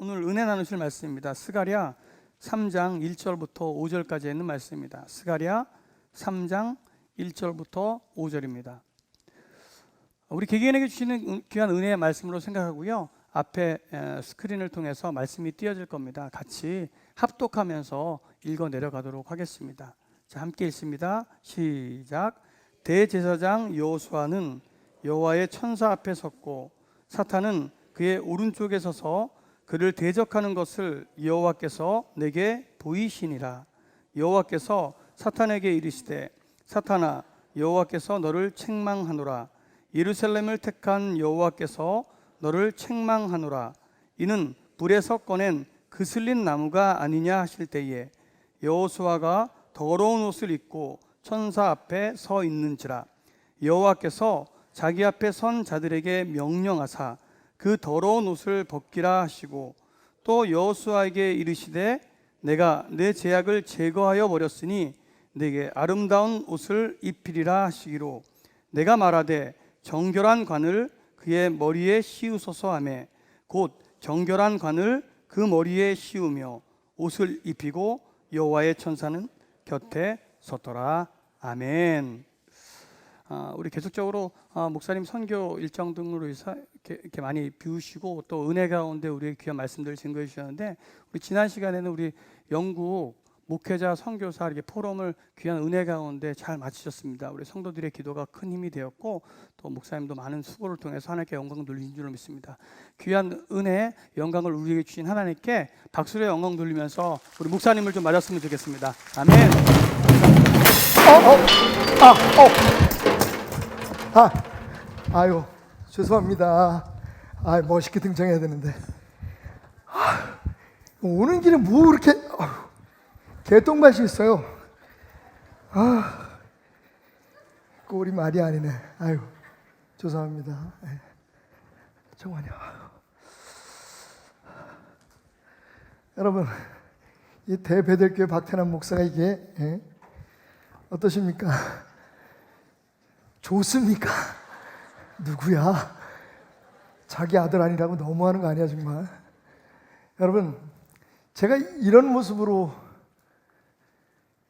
오늘 은혜 나누실 말씀입니다. 스가랴 3장 1절부터 5절까지 있는 말씀입니다. 스가랴 3장 1절부터 5절입니다. 우리 개개인에게 주시는 귀한 은혜의 말씀으로 생각하고요. 앞에 스크린을 통해서 말씀이 띄어질 겁니다. 같이 합독하면서 읽어 내려가도록 하겠습니다. 자, 함께 읽습니다. 시작. 대제사장 여호수아는 여호와의 천사 앞에 섰고 사탄은 그의 오른쪽에 서서 그를 대적하는 것을 여호와께서 내게 보이시니라. 여호와께서 사탄에게 이르시되 사탄아, 여호와께서 너를 책망하노라. 예루살렘을 택한 여호와께서 너를 책망하노라. 이는 불에서 꺼낸 그슬린 나무가 아니냐 하실 때에 여호수아가 더러운 옷을 입고 천사 앞에 서 있는지라. 여호와께서 자기 앞에 선 자들에게 명령하사 그 더러운 옷을 벗기라 하시고 또 여호수아에게 이르시되 내가 내 죄악을 제거하여 버렸으니 내게 아름다운 옷을 입히리라 하시기로 내가 말하되 정결한 관을 그의 머리에 씌우소서 하매 곧 정결한 관을 그 머리에 씌우며 옷을 입히고 여호와의 천사는 곁에 섰더라. 아멘. 우리 계속적으로 목사님 선교 일정 등으로 해서 이렇게 많이 비우시고 또 은혜 가운데 우리의 귀한 말씀들을 증거해 주셨는데, 우리 지난 시간에는 우리 영국 목회자 선교사 이렇게 포럼을 귀한 은혜 가운데 잘 마치셨습니다. 우리 성도들의 기도가 큰 힘이 되었고 또 목사님도 많은 수고를 통해서 하나님께 영광 돌리신 줄로 믿습니다. 귀한 은혜, 영광을 우리에게 주신 하나님께 박수로 영광 돌리면서 우리 목사님을 좀 맞았으면 좋겠습니다. 아멘. 아유, 죄송합니다. 멋있게 등장해야 되는데. 오는 길에 뭐 그렇게 개똥맛이 있어요. 꼴이 말이 아니네. 아유, 죄송합니다. 정말요. 여러분, 이 대배들교회 박태남 목사가 이게 어떠십니까? 좋습니까? 누구야? 자기 아들 아니라고 너무하는 거 아니야 정말? 여러분, 제가 이런 모습으로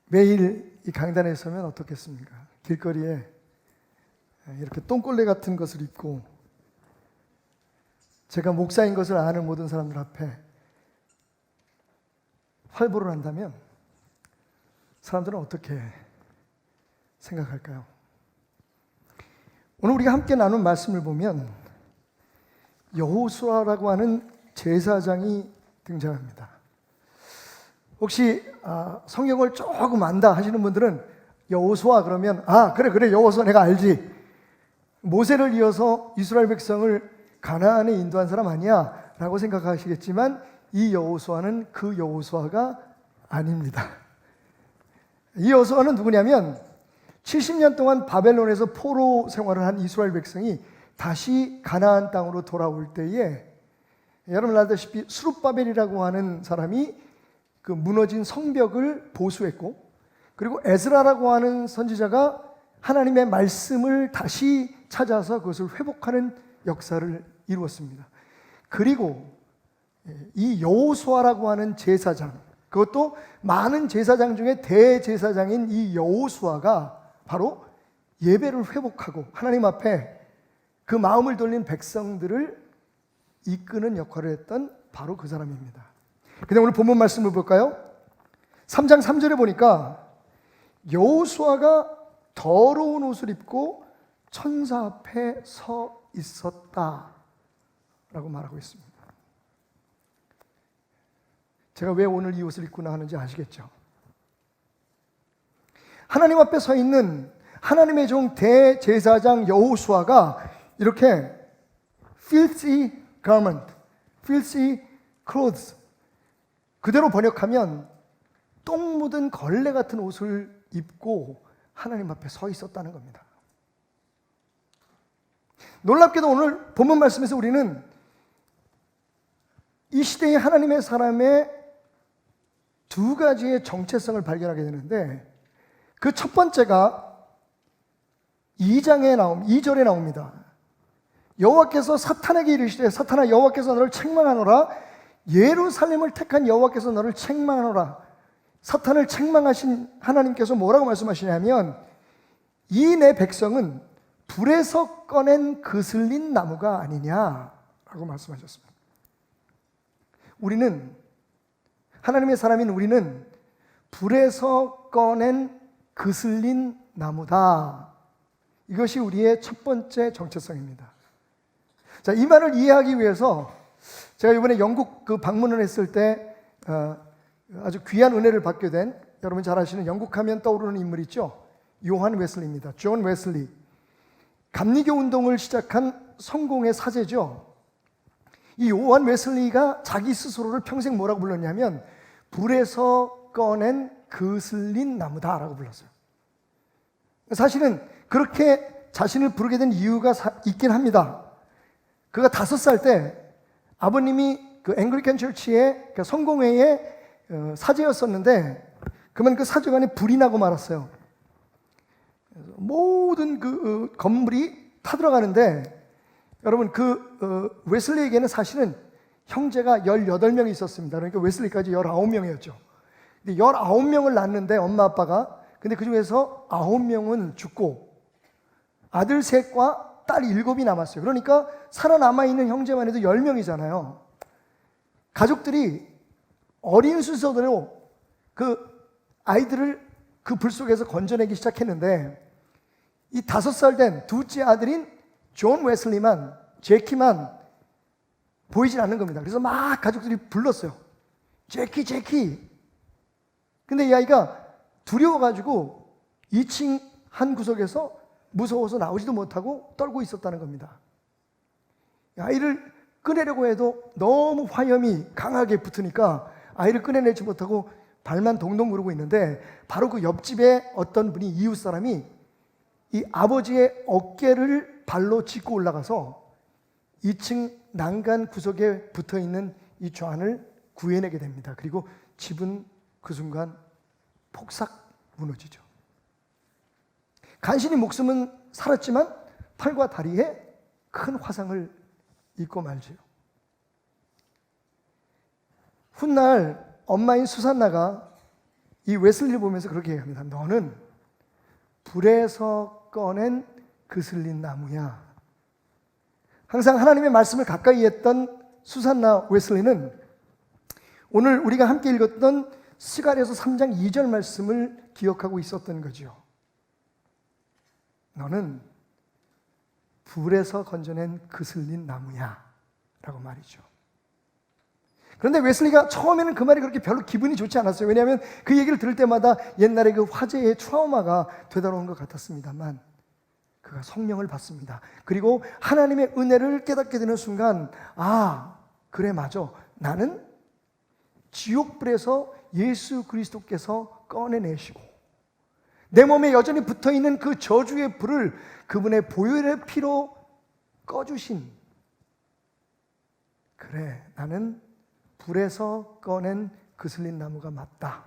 매일 이 강단에 서면 어떻겠습니까? 길거리에 이렇게 똥걸레 같은 것을 입고 제가 목사인 것을 아는 모든 사람들 앞에 활보를 한다면 사람들은 어떻게 생각할까요? 오늘 우리가 함께 나눈 말씀을 보면 여호수아라고 하는 제사장이 등장합니다. 혹시 성경을 조금 안다 하시는 분들은 여호수아 그러면 그래 여호수아 내가 알지. 모세를 이어서 이스라엘 백성을 가나안에 인도한 사람 아니야 라고 생각하시겠지만 이 여호수아는 그 여호수아가 아닙니다. 이 여호수아는 누구냐면 70년 동안 바벨론에서 포로 생활을 한 이스라엘 백성이 다시 가나안 땅으로 돌아올 때에 여러분 알다시피 스룹바벨이라고 하는 사람이 그 무너진 성벽을 보수했고, 그리고 에스라라고 하는 선지자가 하나님의 말씀을 다시 찾아서 그것을 회복하는 역사를 이루었습니다. 그리고 이 여호수아라고 하는 제사장, 그것도 많은 제사장 중에 대제사장인 이 여호수아가 바로 예배를 회복하고 하나님 앞에 그 마음을 돌린 백성들을 이끄는 역할을 했던 바로 그 사람입니다. 근데 오늘 본문 말씀을 볼까요? 3장 3절에 보니까 여호수아가 더러운 옷을 입고 천사 앞에 서 있었다 라고 말하고 있습니다. 제가 왜 오늘 이 옷을 입고 나가는지 아시겠죠? 하나님 앞에 서 있는 하나님의 종 대제사장 여호수아가 이렇게 filthy garment, filthy clothes, 그대로 번역하면 똥 묻은 걸레 같은 옷을 입고 하나님 앞에 서 있었다는 겁니다. 놀랍게도 오늘 본문 말씀에서 우리는 이 시대의 하나님의 사람의 두 가지의 정체성을 발견하게 되는데, 그 첫 번째가 2절에 나옵니다. 여호와께서 사탄에게 이르시되 사탄아, 여호와께서 너를 책망하노라. 예루살렘을 택한 여호와께서 너를 책망하노라. 사탄을 책망하신 하나님께서 뭐라고 말씀하시냐면 이 내 백성은 불에서 꺼낸 그슬린 나무가 아니냐라고 말씀하셨습니다. 우리는, 하나님의 사람인 우리는 불에서 꺼낸 그슬린 나무다. 이것이 우리의 첫 번째 정체성입니다. 자, 이 말을 이해하기 위해서 제가 이번에 영국 방문을 했을 때 아주 귀한 은혜를 받게 된, 여러분 잘 아시는, 영국 하면 떠오르는 인물 있죠? 요한 웨슬리입니다. 존 웨슬리. 감리교 운동을 시작한 성공의 사제죠. 이 요한 웨슬리가 자기 스스로를 평생 뭐라고 불렀냐면 불에서 꺼낸 그슬린 나무다라고 불렀어요. 사실은 그렇게 자신을 부르게 된 이유가 있긴 합니다. 그가 5살 때 아버님이 그 앵글리칸 처치의 성공회의 사제였었는데 그만 그 사제관에 불이 나고 말았어요. 모든 그 건물이 타들어가는데, 여러분 웨슬리에게는 사실은 형제가 18명이 있었습니다. 그러니까 웨슬리까지 19명이었죠. 근데 19명을 낳았는데 엄마 아빠가, 근데 그 중에서 9명은 죽고 아들 3과 딸 7이 남았어요. 그러니까 살아남아 있는 형제만 해도 10명이잖아요. 가족들이 어린 순서대로 그 아이들을 그 불 속에서 건져내기 시작했는데, 이 5살 된 둘째 아들인 존 웨슬리만, 제키만 보이질 않는 겁니다. 그래서 막 가족들이 불렀어요. 제키, 제키. 근데 이 아이가 두려워가지고 2층 한 구석에서 무서워서 나오지도 못하고 떨고 있었다는 겁니다. 아이를 꺼내려고 해도 너무 화염이 강하게 붙으니까 아이를 꺼내내지 못하고 발만 동동 구르고 있는데, 바로 그 옆집에 어떤 분이, 이웃 사람이 이 아버지의 어깨를 발로 짚고 올라가서 2층 난간 구석에 붙어있는 이 좌안을 구해내게 됩니다. 그리고 집은 그 순간 폭삭 무너지죠. 간신히 목숨은 살았지만 팔과 다리에 큰 화상을 입고 말지요. 훗날 엄마인 수산나가 이 웨슬리를 보면서 그렇게 얘기합니다. 너는 불에서 꺼낸 그슬린 나무야. 항상 하나님의 말씀을 가까이 했던 수산나 웨슬리는 오늘 우리가 함께 읽었던 스가랴서 3장 2절 말씀을 기억하고 있었던 거죠. 너는 불에서 건져낸 그슬린 나무야 라고 말이죠. 그런데 웨슬리가 처음에는 그 말이 그렇게 별로 기분이 좋지 않았어요. 왜냐하면 그 얘기를 들을 때마다 옛날에 그 화재의 트라우마가 되돌아온 것 같았습니다만, 그가 성령을 받습니다. 그리고 하나님의 은혜를 깨닫게 되는 순간, 아, 그래 맞아. 나는 지옥불에서 예수 그리스도께서 꺼내내시고 내 몸에 여전히 붙어있는 그 저주의 불을 그분의 보혈의 피로 꺼주신, 그래 나는 불에서 꺼낸 그슬린 나무가 맞다.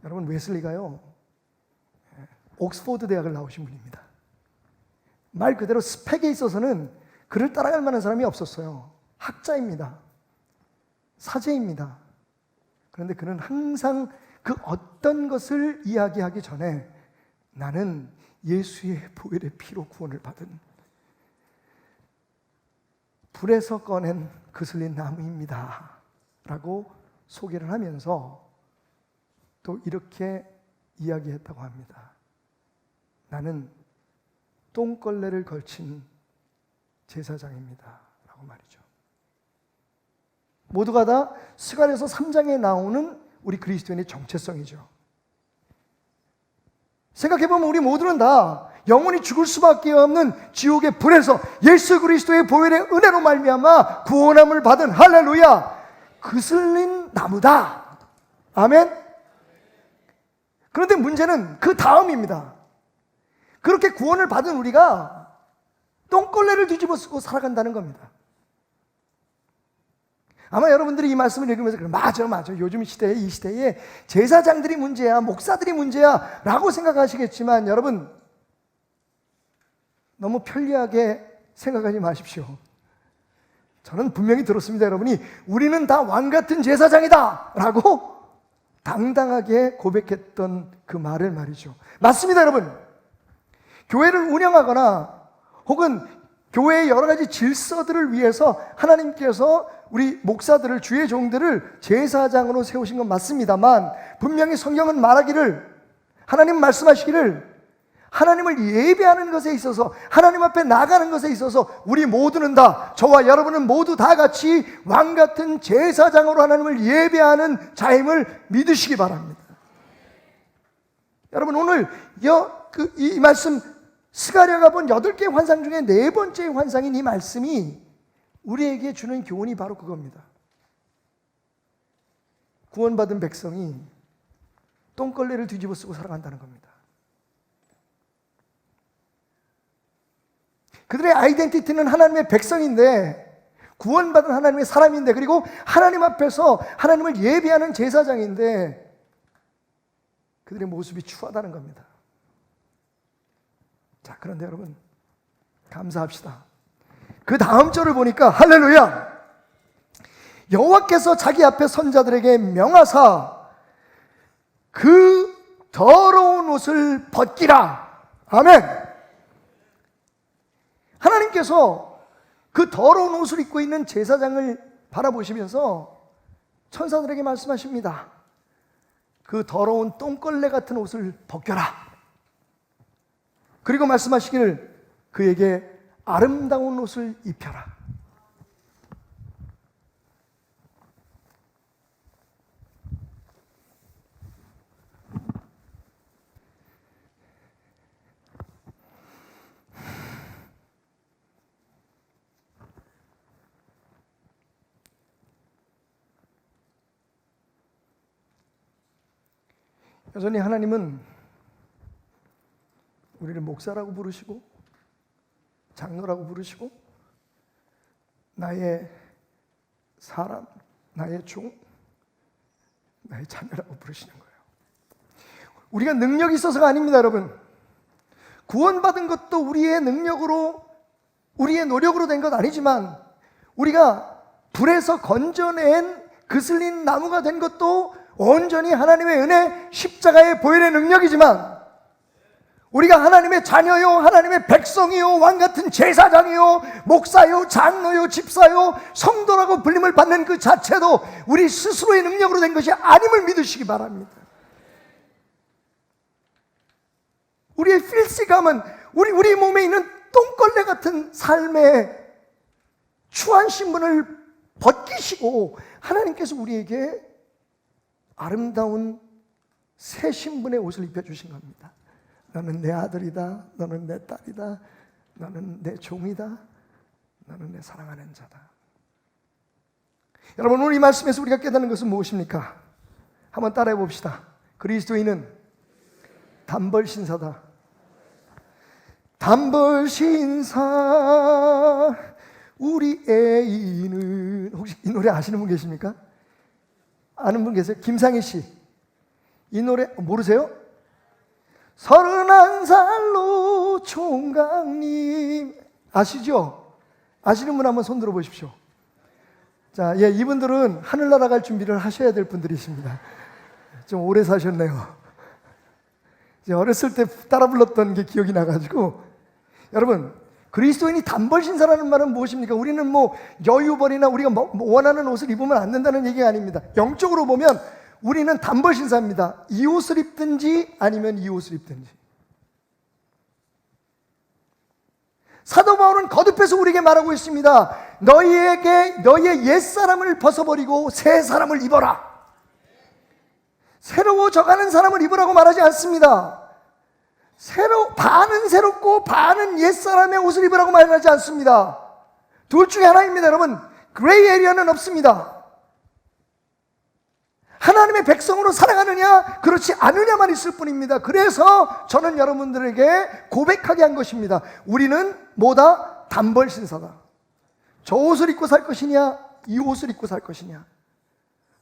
여러분, 웨슬리가요 옥스포드 대학을 나오신 분입니다. 말 그대로 스펙에 있어서는 그를 따라갈 만한 사람이 없었어요. 학자입니다. 사제입니다. 그런데 그는 항상 그 어떤 것을 이야기하기 전에 나는 예수의 보혈의 피로 구원을 받은 불에서 꺼낸 그슬린 나무입니다 라고 소개를 하면서 또 이렇게 이야기했다고 합니다. 나는 똥걸레를 걸친 제사장입니다 라고 말이죠. 모두가 다 스가랴서 3장에 나오는 우리 그리스도인의 정체성이죠. 생각해보면 우리 모두는 다 영원히 죽을 수밖에 없는 지옥의 불에서 예수 그리스도의 보혈의 은혜로 말미암아 구원함을 받은, 할렐루야, 그슬린 나무다. 아멘. 그런데 문제는 그 다음입니다. 그렇게 구원을 받은 우리가 똥걸레를 뒤집어 쓰고 살아간다는 겁니다. 아마 여러분들이 이 말씀을 읽으면서 그래, 맞아 요즘 시대에, 이 시대에 제사장들이 문제야, 목사들이 문제야 라고 생각하시겠지만, 여러분 너무 편리하게 생각하지 마십시오. 저는 분명히 들었습니다. 여러분이 우리는 다 왕 같은 제사장이다 라고 당당하게 고백했던 그 말을 말이죠. 맞습니다, 여러분. 교회를 운영하거나 혹은 교회의 여러 가지 질서들을 위해서 하나님께서 우리 목사들을, 주의 종들을 제사장으로 세우신 건 맞습니다만, 분명히 성경은 말하기를, 하나님 말씀하시기를, 하나님을 예배하는 것에 있어서, 하나님 앞에 나가는 것에 있어서 우리 모두는 다, 저와 여러분은 모두 다 같이 왕 같은 제사장으로 하나님을 예배하는 자임을 믿으시기 바랍니다. 여러분, 오늘 이 말씀, 스가랴가 본 8개의 환상 중에 4번째 환상인 이 말씀이 우리에게 주는 교훈이 바로 그겁니다. 구원받은 백성이 똥걸레를 뒤집어 쓰고 살아간다는 겁니다. 그들의 아이덴티티는 하나님의 백성인데, 구원받은 하나님의 사람인데, 그리고 하나님 앞에서 하나님을 예배하는 제사장인데, 그들의 모습이 추하다는 겁니다. 자, 그런데 여러분, 감사합시다. 그 다음 절을 보니까 할렐루야! 여호와께서 자기 앞에 선자들에게 명하사 그 더러운 옷을 벗기라. 아멘. 하나님께서 그 더러운 옷을 입고 있는 제사장을 바라보시면서 천사들에게 말씀하십니다. 그 더러운 똥걸레 같은 옷을 벗겨라. 그리고 말씀하시기를 그에게 아름다운 옷을 입혀라. 여전히 하나님은 우리를 목사라고 부르시고 장로라고 부르시고 나의 사람, 나의 종, 나의 자녀라고 부르시는 거예요. 우리가 능력이 있어서가 아닙니다, 여러분. 구원받은 것도 우리의 능력으로, 우리의 노력으로 된 것 아니지만, 우리가 불에서 건져낸 그슬린 나무가 된 것도 온전히 하나님의 은혜, 십자가의 보혈의 능력이지만, 우리가 하나님의 자녀요, 하나님의 백성이요, 왕같은 제사장이요, 목사요, 장로요, 집사요, 성도라고 불림을 받는 그 자체도 우리 스스로의 능력으로 된 것이 아님을 믿으시기 바랍니다. 우리의 필시감은 우리 몸에 있는 똥걸레 같은 삶의 추한 신분을 벗기시고 하나님께서 우리에게 아름다운 새 신분의 옷을 입혀주신 겁니다. 너는 내 아들이다, 너는 내 딸이다, 너는 내 종이다, 너는 내 사랑하는 자다. 여러분, 오늘 이 말씀에서 우리가 깨닫는 것은 무엇입니까? 한번 따라해 봅시다. 그리스도인은 단벌신사다. 단벌신사 우리 애인은, 혹시 이 노래 아시는 분 계십니까? 아는 분 계세요? 김상희 씨. 이 노래 모르세요? 31살로 총각님 아시죠? 아시는 분 한번 손 들어 보십시오. 자, 예, 이분들은 하늘나라 갈 준비를 하셔야 될 분들이십니다. 좀 오래 사셨네요. 이제 어렸을 때 따라 불렀던 게 기억이 나가지고. 여러분, 그리스도인이 단벌신사라는 말은 무엇입니까? 우리는 뭐 여유벌이나 우리가 원하는 옷을 입으면 안 된다는 얘기가 아닙니다. 영적으로 보면 우리는 단벌신사입니다. 이 옷을 입든지 아니면 이 옷을 입든지. 사도 바울은 거듭해서 우리에게 말하고 있습니다. 너희의 옛사람을 벗어버리고 새 사람을 입어라. 새로워져가는 사람을 입으라고 말하지 않습니다. 반은 새롭고 반은 옛사람의 옷을 입으라고 말하지 않습니다. 둘 중에 하나입니다, 여러분. 그레이 에리어는 없습니다. 하나님의 백성으로 살아가느냐, 그렇지 않느냐만 있을 뿐입니다. 그래서 저는 여러분들에게 고백하게 한 것입니다. 우리는 뭐다? 단벌신사다. 저 옷을 입고 살 것이냐, 이 옷을 입고 살 것이냐,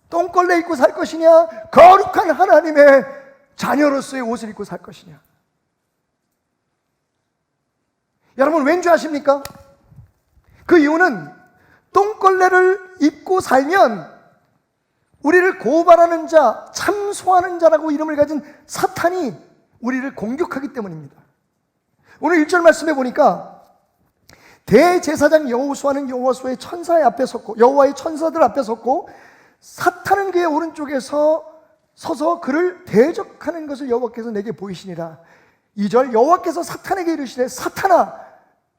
똥걸레 입고 살 것이냐, 거룩한 하나님의 자녀로서의 옷을 입고 살 것이냐. 여러분, 왠지 아십니까? 그 이유는 똥걸레를 입고 살면 우리를 고발하는 자, 참소하는 자라고 이름을 가진 사탄이 우리를 공격하기 때문입니다. 오늘 1절 말씀에 보니까 대제사장 여호수아는 여호와의 천사의 앞에 섰고, 여호와의 천사들 앞에 섰고, 사탄은 그의 오른쪽에서 서서 그를 대적하는 것을 여호와께서 내게 보이시니라. 2절, 여호와께서 사탄에게 이르시되 사탄아,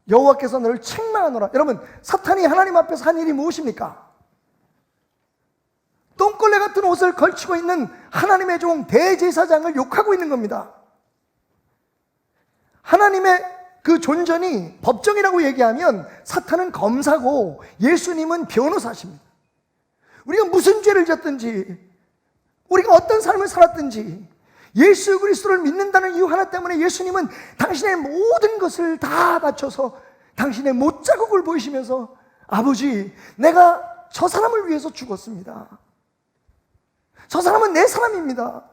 여호와께서 너를 책망하노라. 여러분, 사탄이 하나님 앞에서 한 일이 무엇입니까? 똥걸레 같은 옷을 걸치고 있는 하나님의 종 대제사장을 욕하고 있는 겁니다. 하나님의 그 존전이 법정이라고 얘기하면 사탄은 검사고 예수님은 변호사십니다. 우리가 무슨 죄를 졌든지, 우리가 어떤 삶을 살았든지, 예수 그리스도를 믿는다는 이유 하나 때문에 예수님은 당신의 모든 것을 다 바쳐서 당신의 못자국을 보이시면서 아버지, 내가 저 사람을 위해서 죽었습니다. 저 사람은 내 사람입니다.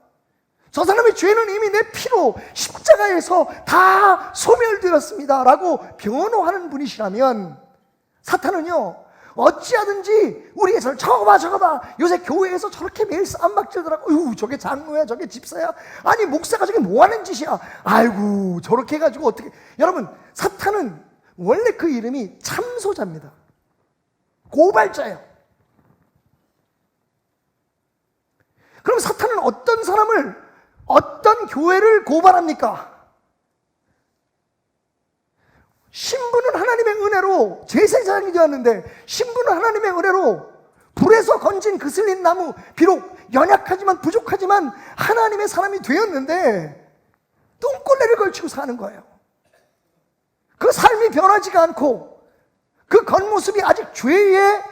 저 사람의 죄는 이미 내 피로 십자가에서 다 소멸되었습니다 라고 변호하는 분이시라면, 사탄은요 어찌하든지 우리에서 저거 봐 요새 교회에서 저렇게 매일 쌈박질더라고. 저게 장로야, 저게 집사야, 아니 목사가 저게 뭐하는 짓이야, 아이고 저렇게 해가지고 어떻게. 여러분, 사탄은 원래 그 이름이 참소자입니다. 고발자예요. 그럼 사탄은 어떤 사람을, 어떤 교회를 고발합니까? 신부는 하나님의 은혜로 제사장이 되었는데, 신부는 하나님의 은혜로 불에서 건진 그슬린 나무, 비록 연약하지만 부족하지만 하나님의 사람이 되었는데 똥걸레를 걸치고 사는 거예요. 그 삶이 변하지가 않고 그 겉모습이 아직 죄의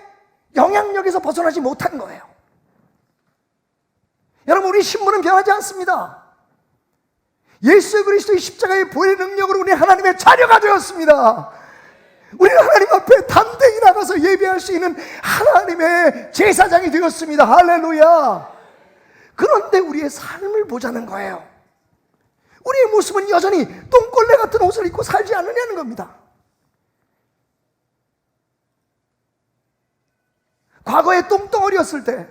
영향력에서 벗어나지 못한 거예요. 여러분, 우리 신부는 변하지 않습니다. 예수 그리스도의 십자가의 보혈의 능력으로 우리 하나님의 자녀가 되었습니다. 우리는 하나님 앞에 담대히 나가서 예배할 수 있는 하나님의 제사장이 되었습니다. 할렐루야. 그런데 우리의 삶을 보자는 거예요. 우리의 모습은 여전히 똥걸레 같은 옷을 입고 살지 않느냐는 겁니다. 과거에 똥덩어리였을 때,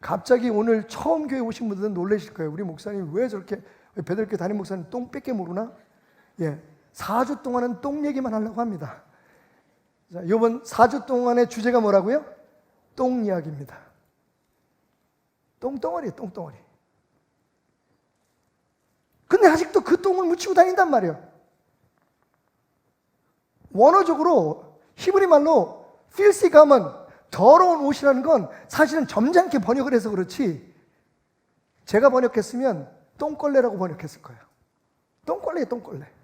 갑자기 오늘 처음 교회 오신 분들은 놀라실 거예요. 우리 목사님 왜 저렇게, 베들교회 담임 목사님 똥 뺏게 모르나? 4주 동안은 똥 얘기만 하려고 합니다. 자, 이번 4주 동안의 주제가 뭐라고요? 똥 이야기입니다. 똥덩어리예요, 똥덩어리. 근데 아직도 그 똥을 묻히고 다닌단 말이에요. 원어적으로 히브리 말로 filthy garment, 더러운 옷이라는 건 사실은 점잖게 번역을 해서 그렇지, 제가 번역했으면 똥걸레라고 번역했을 거예요. 똥걸레예요, 똥걸레.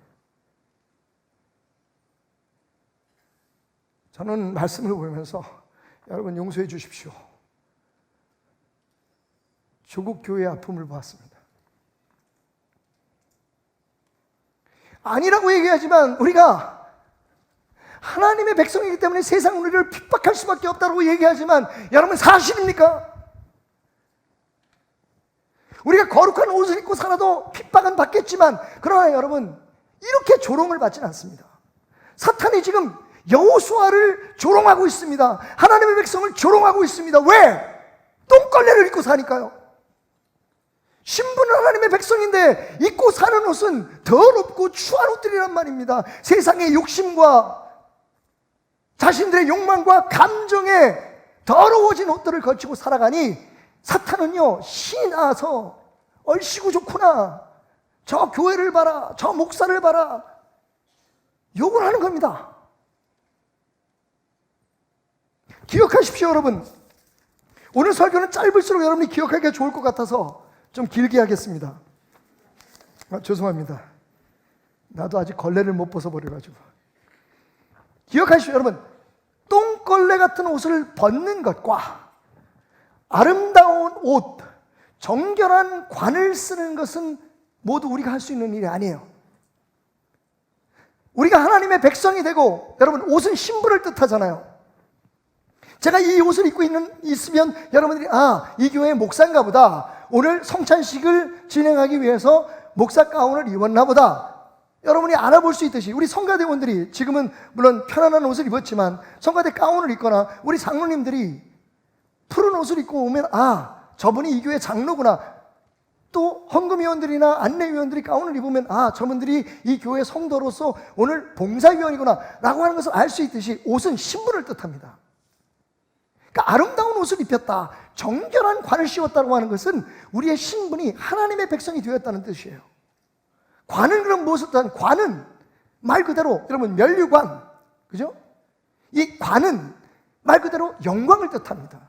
저는 말씀을 보면서 여러분 용서해 주십시오. 조국 교회의 아픔을 보았습니다. 아니라고 얘기하지만 우리가 하나님의 백성이기 때문에 세상 우리를 핍박할 수밖에 없다고 얘기하지만, 여러분 사실입니까? 우리가 거룩한 옷을 입고 살아도 핍박은 받겠지만, 그러나 여러분 이렇게 조롱을 받지는 않습니다. 사탄이 지금 여호수아를 조롱하고 있습니다. 하나님의 백성을 조롱하고 있습니다. 왜? 똥걸레를 입고 사니까요. 신부는 하나님의 백성인데 입고 사는 옷은 더럽고 추한 옷들이란 말입니다. 세상의 욕심과 자신들의 욕망과 감정에 더러워진 옷들을 걸치고 살아가니, 사탄은요 신이 나서 얼씨구 좋구나, 저 교회를 봐라, 저 목사를 봐라, 욕을 하는 겁니다. 기억하십시오. 여러분, 오늘 설교는 짧을수록 여러분이 기억하기가 좋을 것 같아서 좀 길게 하겠습니다. 죄송합니다. 나도 아직 걸레를 못 벗어버려가지고. 기억하십시오. 여러분, 똥걸레 같은 옷을 벗는 것과 아름다운 옷, 정결한 관을 쓰는 것은 모두 우리가 할 수 있는 일이 아니에요. 우리가 하나님의 백성이 되고, 여러분 옷은 신부를 뜻하잖아요. 제가 이 옷을 입고 있으면 여러분들이 이 교회의 목사인가 보다, 오늘 성찬식을 진행하기 위해서 목사 가운을 입었나 보다, 여러분이 알아볼 수 있듯이 우리 성가대원들이 지금은 물론 편안한 옷을 입었지만 성가대 가운을 입거나 우리 장로님들이 푸른 옷을 입고 오면 아, 저분이 이 교회 장로구나. 또 헌금위원들이나 안내위원들이 가운을 입으면 아, 저분들이 이 교회 성도로서 오늘 봉사위원이구나 라고 하는 것을 알 수 있듯이 옷은 신분을 뜻합니다. 그러니까 아름다운 옷을 입혔다, 정결한 관을 씌웠다고 하는 것은 우리의 신분이 하나님의 백성이 되었다는 뜻이에요. 관은 그럼 무엇을 뜻하는? 관은 말 그대로 여러분 면류관, 그죠? 이 관은 말 그대로 영광을 뜻합니다.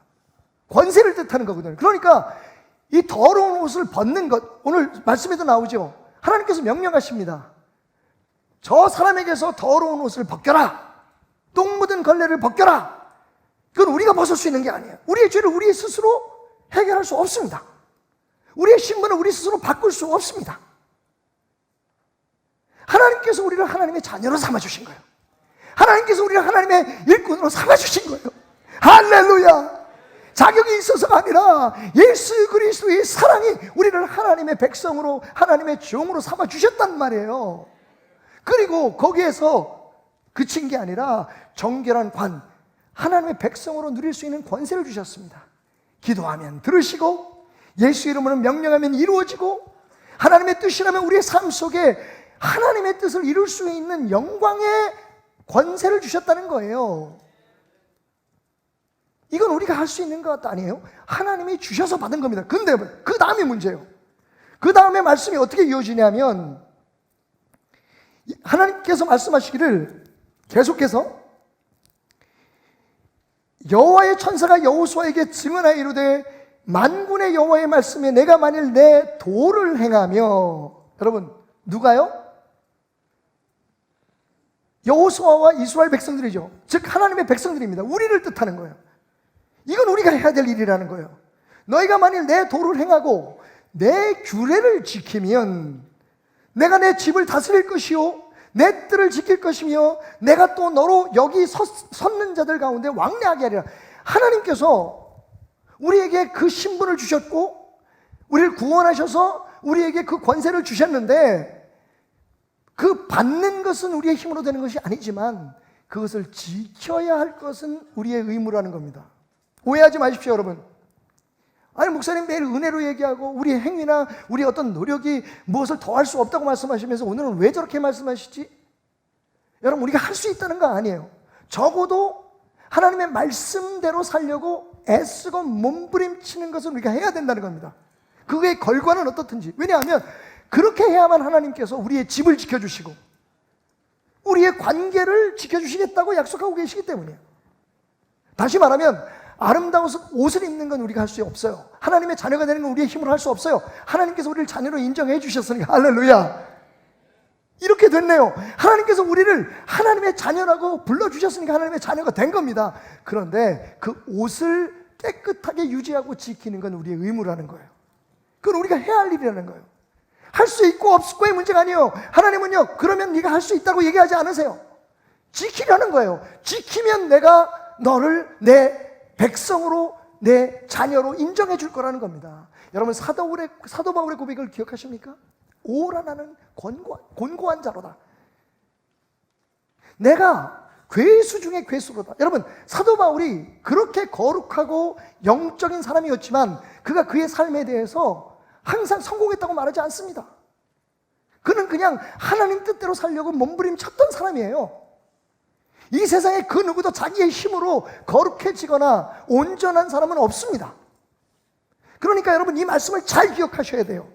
권세를 뜻하는 거거든요. 그러니까 이 더러운 옷을 벗는 것, 오늘 말씀에도 나오죠. 하나님께서 명령하십니다. 저 사람에게서 더러운 옷을 벗겨라. 똥 묻은 걸레를 벗겨라. 그건 우리가 벗을 수 있는 게 아니에요. 우리의 죄를 우리 스스로 해결할 수 없습니다. 우리의 신분을 우리 스스로 바꿀 수 없습니다. 하나님께서 우리를 하나님의 자녀로 삼아주신 거예요. 하나님께서 우리를 하나님의 일꾼으로 삼아주신 거예요. 할렐루야. 자격이 있어서가 아니라 예수 그리스도의 사랑이 우리를 하나님의 백성으로 하나님의 종으로 삼아주셨단 말이에요. 그리고 거기에서 그친 게 아니라 정결한 관, 하나님의 백성으로 누릴 수 있는 권세를 주셨습니다. 기도하면 들으시고 예수 이름으로 명령하면 이루어지고 하나님의 뜻이라면 우리의 삶 속에 하나님의 뜻을 이룰 수 있는 영광의 권세를 주셨다는 거예요. 이건 우리가 할 수 있는 것 아니에요. 하나님이 주셔서 받은 겁니다. 근데 그 다음이 문제예요. 그 다음에 말씀이 어떻게 이어지냐면 하나님께서 말씀하시기를 계속해서 여호와의 천사가 여호수아에게 증언하여 이르되 만군의 여호와의 말씀에 내가 만일 내 도를 행하며, 여러분 누가요? 여호수아와 이스라엘 백성들이죠. 즉 하나님의 백성들입니다. 우리를 뜻하는 거예요. 이건 우리가 해야 될 일이라는 거예요. 너희가 만일 내 도를 행하고 내 규례를 지키면 내가 내 집을 다스릴 것이요 내 뜰을 지킬 것이며 내가 또 너로 여기 섰는 자들 가운데 왕래하게 하리라. 하나님께서 우리에게 그 신분을 주셨고 우리를 구원하셔서 우리에게 그 권세를 주셨는데 그 받는 것은 우리의 힘으로 되는 것이 아니지만 그것을 지켜야 할 것은 우리의 의무라는 겁니다. 오해하지 마십시오, 여러분. 아니, 목사님 매일 은혜로 얘기하고 우리의 행위나 우리의 어떤 노력이 무엇을 더할 수 없다고 말씀하시면서 오늘은 왜 저렇게 말씀하시지? 여러분, 우리가 할 수 있다는 거 아니에요. 적어도 하나님의 말씀대로 살려고 애쓰고 몸부림치는 것을 우리가 해야 된다는 겁니다. 그의 결과는 어떻든지. 왜냐하면 그렇게 해야만 하나님께서 우리의 집을 지켜주시고 우리의 관계를 지켜주시겠다고 약속하고 계시기 때문이에요. 다시 말하면 아름다운 옷을 입는 건 우리가 할 수 없어요. 하나님의 자녀가 되는 건 우리의 힘으로 할 수 없어요. 하나님께서 우리를 자녀로 인정해 주셨으니까. 할렐루야. 이렇게 됐네요. 하나님께서 우리를 하나님의 자녀라고 불러주셨으니까 하나님의 자녀가 된 겁니다. 그런데 그 옷을 깨끗하게 유지하고 지키는 건 우리의 의무라는 거예요. 그건 우리가 해야 할 일이라는 거예요. 할 수 있고 없고의 문제가 아니에요. 하나님은요, 그러면 네가 할 수 있다고 얘기하지 않으세요. 지키려는 거예요. 지키면 내가 너를 내 백성으로 내 자녀로 인정해 줄 거라는 겁니다. 여러분 사도 바울의 고백을 기억하십니까? 오라 나는 곤고한 자로다. 내가 괴수 중에 괴수로다. 여러분 사도 바울이 그렇게 거룩하고 영적인 사람이었지만 그가 그의 삶에 대해서 항상 성공했다고 말하지 않습니다. 그는 그냥 하나님 뜻대로 살려고 몸부림쳤던 사람이에요. 이 세상에 그 누구도 자기의 힘으로 거룩해지거나 온전한 사람은 없습니다. 그러니까 여러분 이 말씀을 잘 기억하셔야 돼요.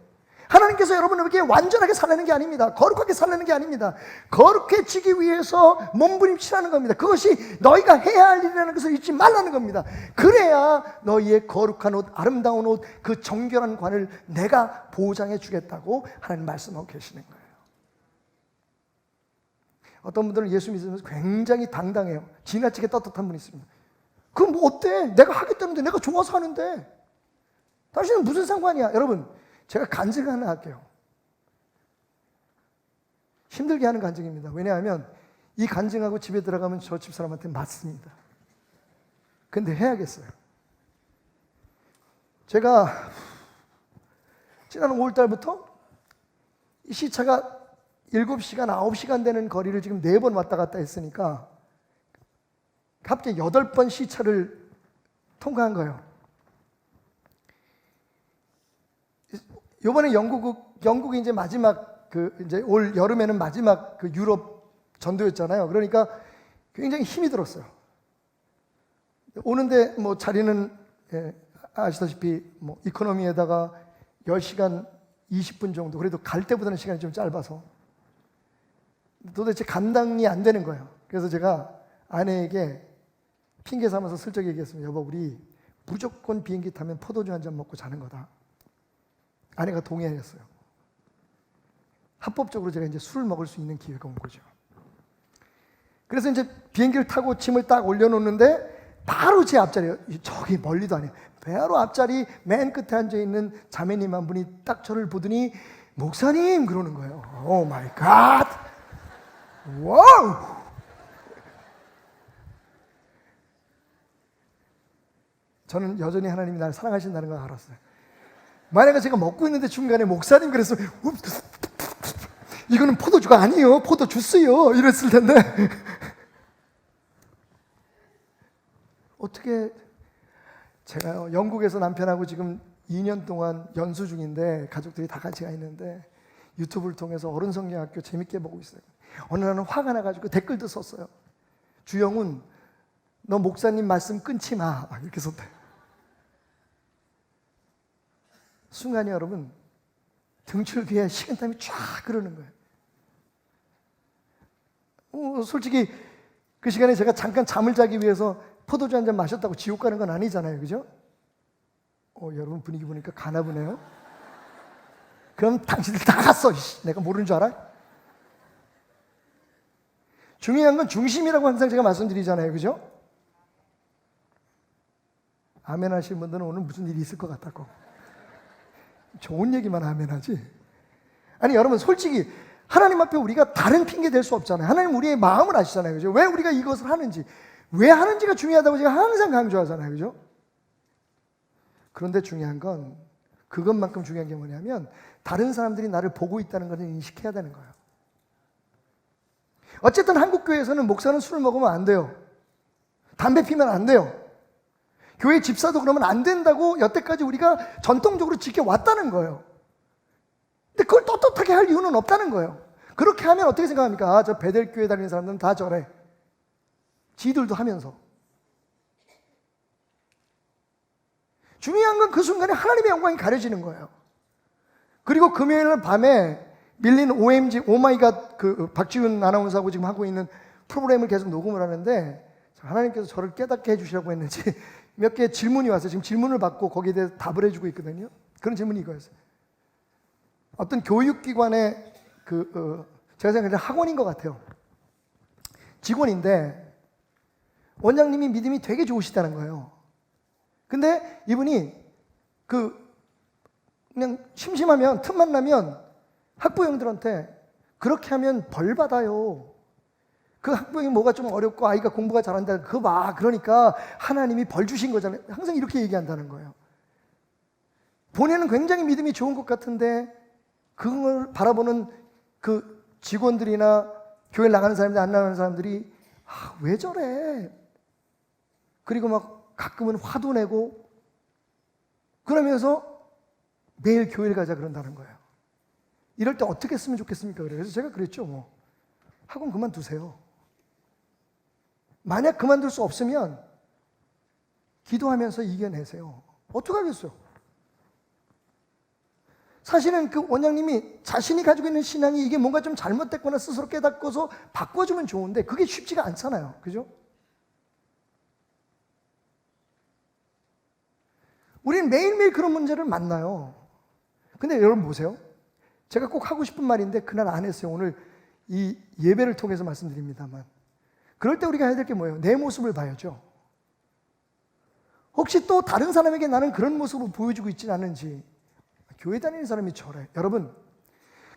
하나님께서 여러분에게 완전하게 살라는 게 아닙니다. 거룩하게 살라는 게 아닙니다. 거룩해지기 위해서 몸부림치라는 겁니다. 그것이 너희가 해야 할 일이라는 것을 잊지 말라는 겁니다. 그래야 너희의 거룩한 옷, 아름다운 옷, 그 정결한 관을 내가 보장해 주겠다고 하나님 말씀하고 계시는 거예요. 어떤 분들은 예수 믿으면서 굉장히 당당해요. 지나치게 떳떳한 분이 있습니다. 그럼 뭐 어때? 내가 하기 때문에 내가 좋아서 하는데 당신은 무슨 상관이야? 여러분 제가 간증 하나 할게요. 힘들게 하는 간증입니다. 왜냐하면 이 간증하고 집에 들어가면 저 집사람한테 맞습니다. 근데 해야겠어요. 제가 지난 5월 달부터 이 시차가 7시간, 9시간 되는 거리를 지금 4번 왔다 갔다 했으니까 갑자기 8번 시차를 통과한 거예요. 이번에 영국이 이제 마지막 이제 올 여름에는 마지막 유럽 전도였잖아요. 그러니까 굉장히 힘이 들었어요. 오는데 뭐 자리는 아시다시피 뭐 이코노미에다가 10시간 20분 정도, 그래도 갈 때보다는 시간이 좀 짧아서 도대체 감당이 안 되는 거예요. 그래서 제가 아내에게 핑계 삼아서 슬쩍 얘기했습니다. 여보, 우리 무조건 비행기 타면 포도주 한 잔 먹고 자는 거다. 아내가 동의했어요. 합법적으로 제가 이제 술을 먹을 수 있는 기회가 온 거죠. 그래서 이제 비행기를 타고 짐을 딱 올려놓는데 바로 제 앞자리에, 저기 멀리도 아니에요, 바로 앞자리 맨 끝에 앉아있는 자매님 한 분이 딱 저를 보더니 목사님 그러는 거예요. 오 마이 갓! 와우! 저는 여전히 하나님이 나를 사랑하신다는 걸 알았어요. 만약에 제가 먹고 있는데 중간에 목사님 그랬으면 이거는 포도주가 아니에요, 포도 주스요, 이랬을 텐데 어떻게, 제가 영국에서 남편하고 지금 2년 동안 연수 중인데 가족들이 다 같이 가 있는데 유튜브를 통해서 어른성경학교 재밌게 보고 있어요. 어느 날은 화가 나가지고 댓글도 썼어요. 주영훈, 너 목사님 말씀 끊지 마, 이렇게 썼대요. 순간에 여러분 등줄기에 식은땀이 쫙 흐르는 거예요. 솔직히 그 시간에 제가 잠깐 잠을 자기 위해서 포도주 한 잔 마셨다고 지옥 가는 건 아니잖아요, 그죠? 여러분 분위기 보니까 가나 보네요. 그럼 당신들 다 갔어. 내가 모르는 줄 알아? 중요한 건 중심이라고 항상 제가 말씀드리잖아요, 그죠? 아멘 하시는 분들은 오늘 무슨 일이 있을 것 같다고. 좋은 얘기만 아멘 하지. 아니 여러분, 솔직히 하나님 앞에 우리가 다른 핑계 댈 수 없잖아요. 하나님 우리의 마음을 아시잖아요, 그죠? 왜 우리가 이것을 하는지, 왜 하는지가 중요하다고 제가 항상 강조하잖아요, 그죠? 그런데 중요한 건, 그것만큼 중요한 게 뭐냐면 다른 사람들이 나를 보고 있다는 것을 인식해야 되는 거예요. 어쨌든 한국 교회에서는 목사는 술을 먹으면 안 돼요, 담배 피면 안 돼요, 교회 집사도 그러면 안 된다고 여태까지 우리가 전통적으로 지켜왔다는 거예요. 근데 그걸 떳떳하게 할 이유는 없다는 거예요. 그렇게 하면 어떻게 생각합니까? 저 베델교회 다니는 사람들은 다 저래, 지들도 하면서. 중요한 건 그 순간에 하나님의 영광이 가려지는 거예요. 그리고 금요일 밤에 밀린 OMG 오마이갓 박지훈 아나운서하고 지금 하고 있는 프로그램을 계속 녹음을 하는데, 하나님께서 저를 깨닫게 해주시라고 했는지 몇 개의 질문이 와서 지금 질문을 받고 거기에 대해서 답을 해주고 있거든요. 그런 질문이 이거였어요. 어떤 교육기관의 제가 생각하는 학원인 것 같아요. 직원인데 원장님이 믿음이 되게 좋으시다는 거예요. 근데 이분이 그냥 심심하면, 틈만 나면 학부형들한테 그렇게 하면 벌 받아요, 그 학부형이 뭐가 좀 어렵고 아이가 공부가 잘한다, 그거 봐, 그러니까 하나님이 벌 주신 거잖아요, 항상 이렇게 얘기한다는 거예요. 본인은 굉장히 믿음이 좋은 것 같은데 그걸 바라보는 그 직원들이나 교회 나가는 사람들, 안 나가는 사람들이 왜 저래, 그리고 막 가끔은 화도 내고 그러면서 매일 교회를 가자 그런다는 거예요. 이럴 때 어떻게 했으면 좋겠습니까? 그래서 제가 그랬죠. 학원 그만두세요. 만약 그만둘 수 없으면 기도하면서 이겨내세요. 어떡하겠어요? 사실은 그 원장님이 자신이 가지고 있는 신앙이 이게 뭔가 좀 잘못됐거나 스스로 깨닫고서 바꿔주면 좋은데 그게 쉽지가 않잖아요, 그죠? 우리는 매일매일 그런 문제를 만나요. 근데 여러분 보세요. 제가 꼭 하고 싶은 말인데 그날 안 했어요. 오늘 이 예배를 통해서 말씀드립니다만, 그럴 때 우리가 해야 될 게 뭐예요? 내 모습을 봐야죠. 혹시 또 다른 사람에게 나는 그런 모습으로 보여주고 있지는 않은지. 교회 다니는 사람이 저래. 여러분,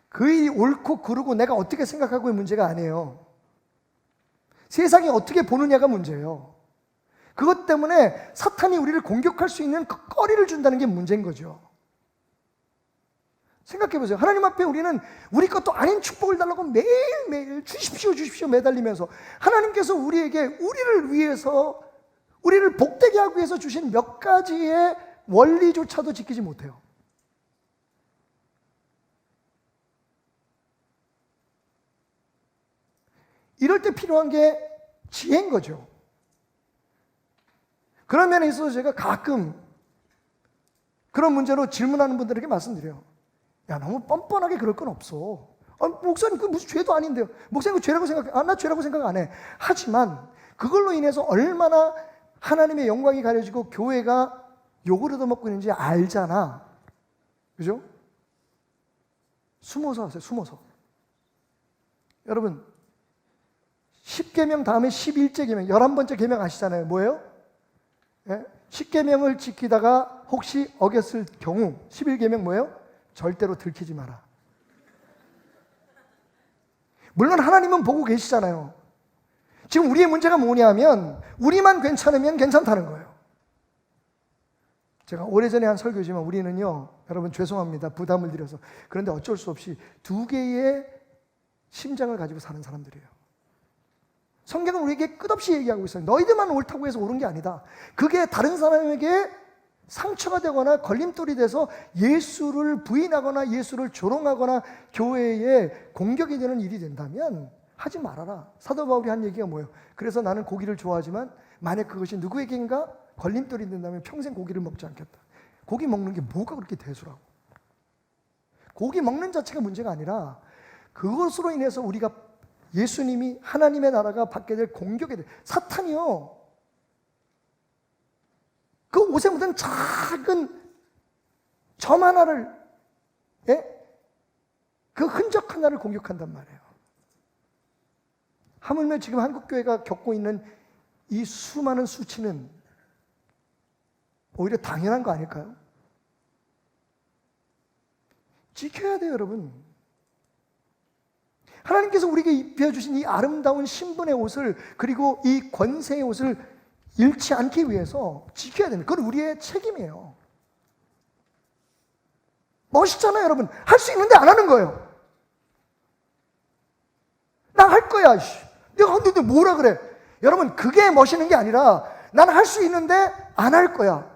그 일이 옳고 그르고 내가 어떻게 생각하고의 문제가 아니에요. 세상이 어떻게 보느냐가 문제예요. 그것 때문에 사탄이 우리를 공격할 수 있는 그 거리를 준다는 게 문제인 거죠. 생각해 보세요. 하나님 앞에 우리는 우리 것도 아닌 축복을 달라고 매일매일 주십시오 주십시오 매달리면서 하나님께서 우리에게 우리를 위해서 우리를 복되게 하기 위해서 주신 몇 가지의 원리조차도 지키지 못해요. 이럴 때 필요한 게 지혜인 거죠. 그런 면에 있어서 제가 가끔 그런 문제로 질문하는 분들에게 말씀드려요. 야, 너무 뻔뻔하게 그럴 건 없어. 목사님, 그 무슨 죄도 아닌데요. 목사님, 그 죄라고 생각해. 나 죄라고 생각 안 해. 하지만 그걸로 인해서 얼마나 하나님의 영광이 가려지고 교회가 욕을 얻어먹고 있는지 알잖아. 그죠? 숨어서 하세요. 숨어서. 여러분, 10계명 다음에 11째 계명, 11번째 계명 아시잖아요. 뭐예요? 10계명을 지키다가 혹시 어겼을 경우 11계명 뭐예요? 절대로 들키지 마라. 물론 하나님은 보고 계시잖아요. 지금 우리의 문제가 뭐냐면 우리만 괜찮으면 괜찮다는 거예요. 제가 오래전에 한 설교지만 우리는요, 여러분 죄송합니다. 부담을 드려서. 그런데 어쩔 수 없이 두 개의 심장을 가지고 사는 사람들이에요. 성경은 우리에게 끝없이 얘기하고 있어요. 너희들만 옳다고 해서 옳은 게 아니다. 그게 다른 사람에게 상처가 되거나 걸림돌이 돼서 예수를 부인하거나 예수를 조롱하거나 교회에 공격이 되는 일이 된다면 하지 말아라. 사도 바울이 한 얘기가 뭐예요? 그래서 나는 고기를 좋아하지만 만약 그것이 누구에게인가 걸림돌이 된다면 평생 고기를 먹지 않겠다. 고기 먹는 게 뭐가 그렇게 대수라고. 고기 먹는 자체가 문제가 아니라 그것으로 인해서 우리가 예수님이 하나님의 나라가 받게 될 공격에 대해 사탄이요, 그 옷에 묻은 작은 점 하나를, 그 흔적 하나를 공격한단 말이에요. 하물며 지금 한국교회가 겪고 있는 이 수많은 수치는 오히려 당연한 거 아닐까요? 지켜야 돼요, 여러분. 하나님께서 우리에게 입혀주신 이 아름다운 신분의 옷을, 그리고 이 권세의 옷을 잃지 않기 위해서 지켜야 됩니다. 그건 우리의 책임이에요. 멋있잖아요, 여러분. 할 수 있는데 안 하는 거예요. 나 할 거야. 내가 하는데 뭐라 그래? 여러분, 그게 멋있는 게 아니라 나는 할 수 있는데 안 할 거야.